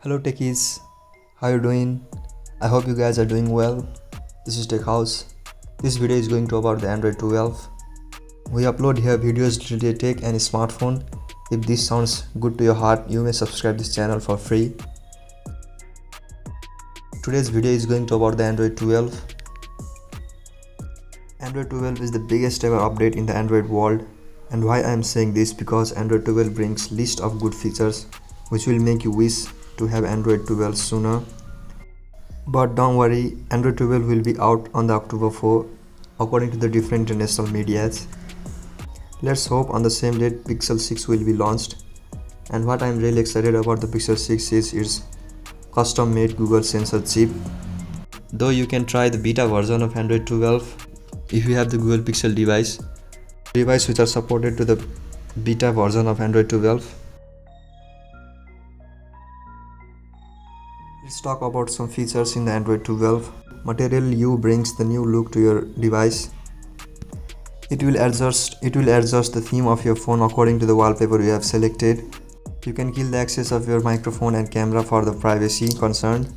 Hello techies, how you doing? I hope you guys are doing well. This is Tech House. This video is going to about the Android 12. We upload here videos related to tech and smartphone. If this sounds good to your heart, you may subscribe this channel for free. Today's video is going to about the Android 12. Android 12 is the biggest ever update in the Android world. And why I am saying this, because Android 12 brings list of good features which will make you wish to have Android 12 sooner. But don't worry, Android 12 will be out on the October 4 according to the different international medias. Let's hope on the same date Pixel 6 will be launched. And what I'm really excited about the Pixel 6 is its custom made Google sensor chip. Though you can try the beta version of Android 12 if you have the Google Pixel device which are supported to the beta version of Android 12. Let's talk about some features in the Android 12. Material U brings the new look to your device. It will adjust the theme of your phone according to the wallpaper you have selected. You can kill the access of your microphone and camera for the privacy concern.